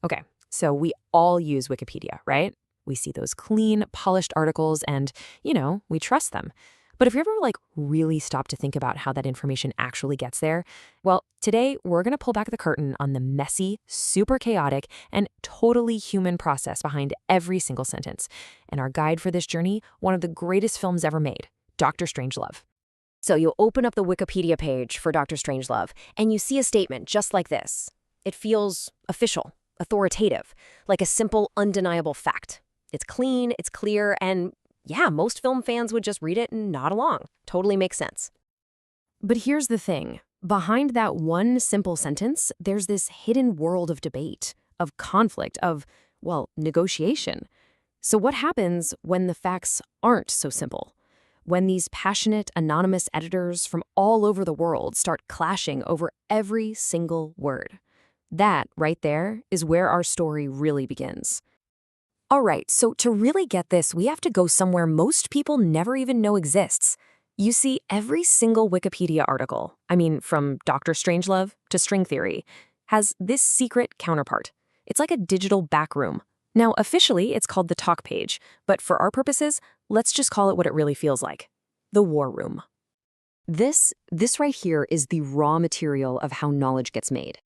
Okay, so we all use Wikipedia, right? We see those clean, polished articles and, we trust them. But if you ever really stop to think about how that information actually gets there, well, today we're going to pull back the curtain on the messy, super chaotic, and totally human process behind every single sentence. And our guide for this journey, one of the greatest films ever made, Dr. Strangelove. So you open up the Wikipedia page for Dr. Strangelove, and you see a statement just like this. It feels official, authoritative, like a simple, undeniable fact. It's clean, it's clear, and yeah, most film fans would just read it and nod along. Totally makes sense. But here's the thing. Behind that one simple sentence, there's this hidden world of debate, of conflict, of, negotiation. So what happens when the facts aren't so simple? When these passionate, anonymous editors from all over the world start clashing over every single word? That, right there, is where our story really begins. All right, so to really get this, we have to go somewhere most people never even know exists. You see, every single Wikipedia article, from Dr. Strangelove to string theory, has this secret counterpart. It's like a digital backroom. Now, officially, it's called the talk page, but for our purposes, let's just call it what it really feels like: the war room. This right here is the raw material of how knowledge gets made.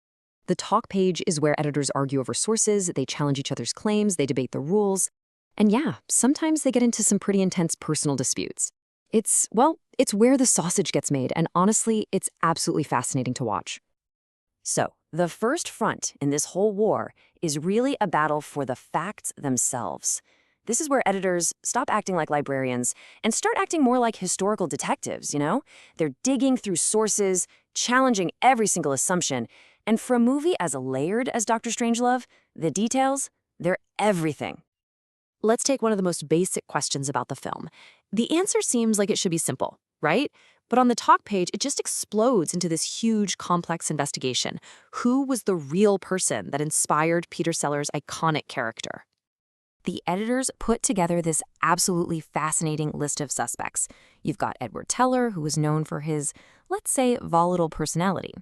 The talk page is where editors argue over sources, they challenge each other's claims, they debate the rules. And yeah, sometimes they get into some pretty intense personal disputes. It's where the sausage gets made, and honestly, it's absolutely fascinating to watch. So, the first front in this whole war is really a battle for the facts themselves. This is where editors stop acting like librarians and start acting more like historical detectives, They're digging through sources, challenging every single assumption. And for a movie as layered as Dr. Strangelove, the details, they're everything. Let's take one of the most basic questions about the film. The answer seems like it should be simple, right? But on the talk page, it just explodes into this huge, complex investigation. Who was the real person that inspired Peter Sellers' iconic character? The editors put together this absolutely fascinating list of suspects. You've got Edward Teller, who was known for his, let's say, volatile personality.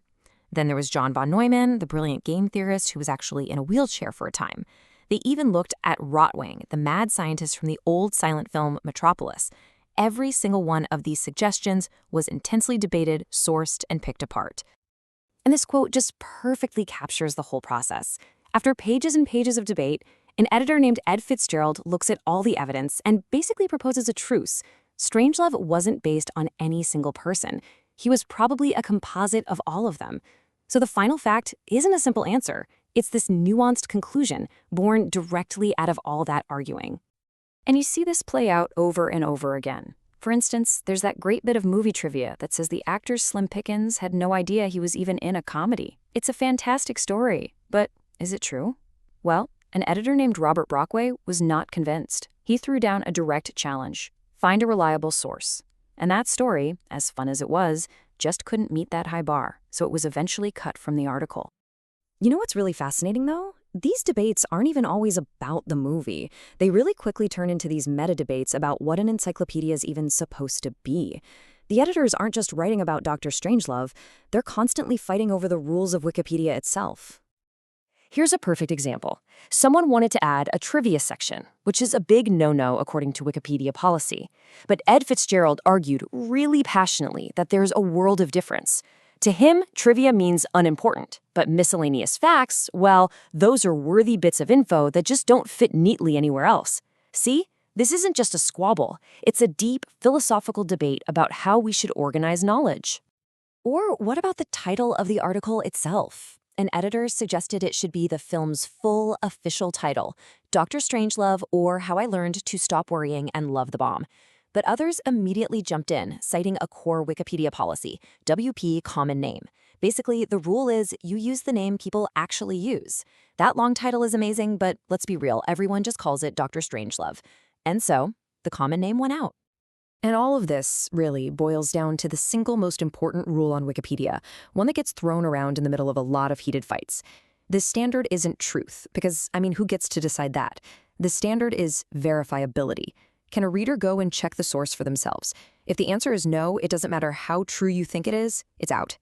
Then there was John von Neumann, the brilliant game theorist who was actually in a wheelchair for a time. They even looked at Rotwang, the mad scientist from the old silent film Metropolis. Every single one of these suggestions was intensely debated, sourced, and picked apart. And this quote just perfectly captures the whole process. After pages and pages of debate, an editor named Ed Fitzgerald looks at all the evidence and basically proposes a truce. Strangelove wasn't based on any single person. He was probably a composite of all of them. So the final fact isn't a simple answer. It's this nuanced conclusion born directly out of all that arguing. And you see this play out over and over again. For instance, there's that great bit of movie trivia that says the actor Slim Pickens had no idea he was even in a comedy. It's a fantastic story, but is it true? Well, an editor named Robert Brockway was not convinced. He threw down a direct challenge: find a reliable source. And that story, as fun as it was, just couldn't meet that high bar, so it was eventually cut from the article. You know what's really fascinating, though? These debates aren't even always about the movie. They really quickly turn into these meta-debates about what an encyclopedia is even supposed to be. The editors aren't just writing about Dr. Strangelove, they're constantly fighting over the rules of Wikipedia itself. Here's a perfect example. Someone wanted to add a trivia section, which is a big no-no according to Wikipedia policy. But Ed Fitzgerald argued really passionately that there's a world of difference. To him, trivia means unimportant, but miscellaneous facts, well, those are worthy bits of info that just don't fit neatly anywhere else. See? This isn't just a squabble. It's a deep philosophical debate about how we should organize knowledge. Or what about the title of the article itself? An editor suggested it should be the film's full official title, Dr. Strangelove, or How I Learned to Stop Worrying and Love the Bomb. But others immediately jumped in, citing a core Wikipedia policy, WP Common Name. Basically, the rule is you use the name people actually use. That long title is amazing, but let's be real, everyone just calls it Dr. Strangelove. And so, the common name went out. And all of this, really, boils down to the single most important rule on Wikipedia, one that gets thrown around in the middle of a lot of heated fights. The standard isn't truth, because, who gets to decide that? The standard is verifiability. Can a reader go and check the source for themselves? If the answer is no, it doesn't matter how true you think it is, it's out.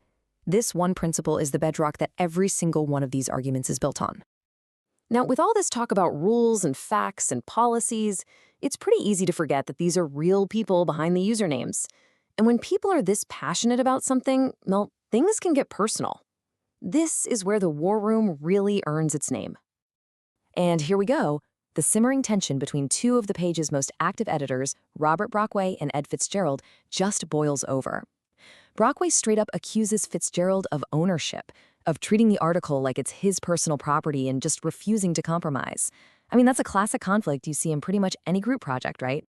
This one principle is the bedrock that every single one of these arguments is built on. Now, with all this talk about rules and facts and policies, it's pretty easy to forget that these are real people behind the usernames. And when people are this passionate about something, well, things can get personal. This is where the War Room really earns its name. And here we go. The simmering tension between two of the page's most active editors, Robert Brockway and Ed Fitzgerald, just boils over. Brockway straight up accuses Fitzgerald of ownership, of treating the article like it's his personal property and just refusing to compromise. I mean, that's a classic conflict you see in pretty much any group project, right?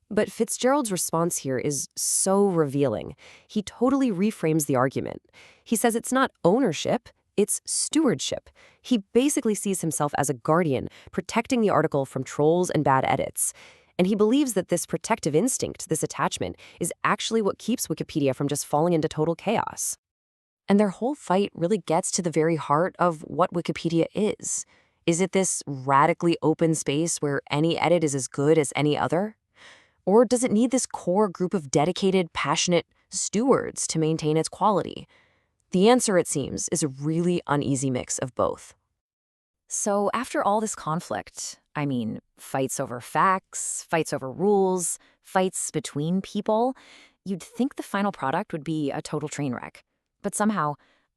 But Fitzgerald's response here is so revealing. He totally reframes the argument. He says it's not ownership, it's stewardship. He basically sees himself as a guardian, protecting the article from trolls and bad edits. And he believes that this protective instinct, this attachment, is actually what keeps Wikipedia from just falling into total chaos. And their whole fight really gets to the very heart of what Wikipedia is. Is it this radically open space where any edit is as good as any other? Or does it need this core group of dedicated, passionate stewards to maintain its quality? The answer, it seems, is a really uneasy mix of both. So after all this conflict, I mean, fights over facts, fights over rules, fights between people, you'd think the final product would be a total train wreck. But somehow,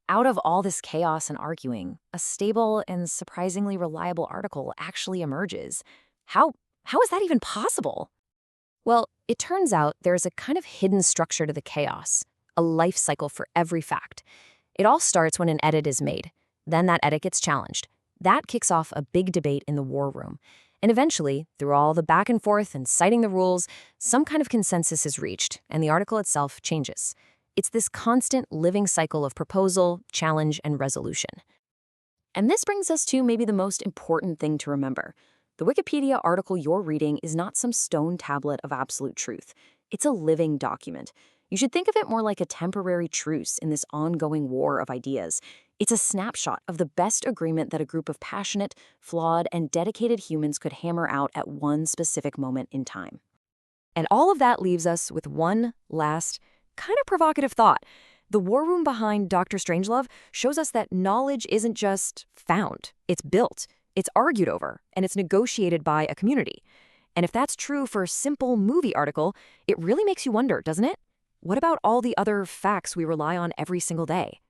out of all this chaos and arguing, a stable and surprisingly reliable article actually emerges. How is that even possible? Well, it turns out there's a kind of hidden structure to the chaos, a life cycle for every fact. It all starts when an edit is made. Then that edit gets challenged. That kicks off a big debate in the war room. And eventually, through all the back and forth and citing the rules, some kind of consensus is reached, and the article itself changes. It's this constant living cycle of proposal, challenge, and resolution. And this brings us to maybe the most important thing to remember. The Wikipedia article you're reading is not some stone tablet of absolute truth. It's a living document. You should think of it more like a temporary truce in this ongoing war of ideas. It's a snapshot of the best agreement that a group of passionate, flawed, and dedicated humans could hammer out at one specific moment in time. And all of that leaves us with one last, kind of provocative thought. The war room behind Dr. Strangelove shows us that knowledge isn't just found, it's built, it's argued over, and it's negotiated by a community. And if that's true for a simple movie article, it really makes you wonder, doesn't it? What about all the other facts we rely on every single day?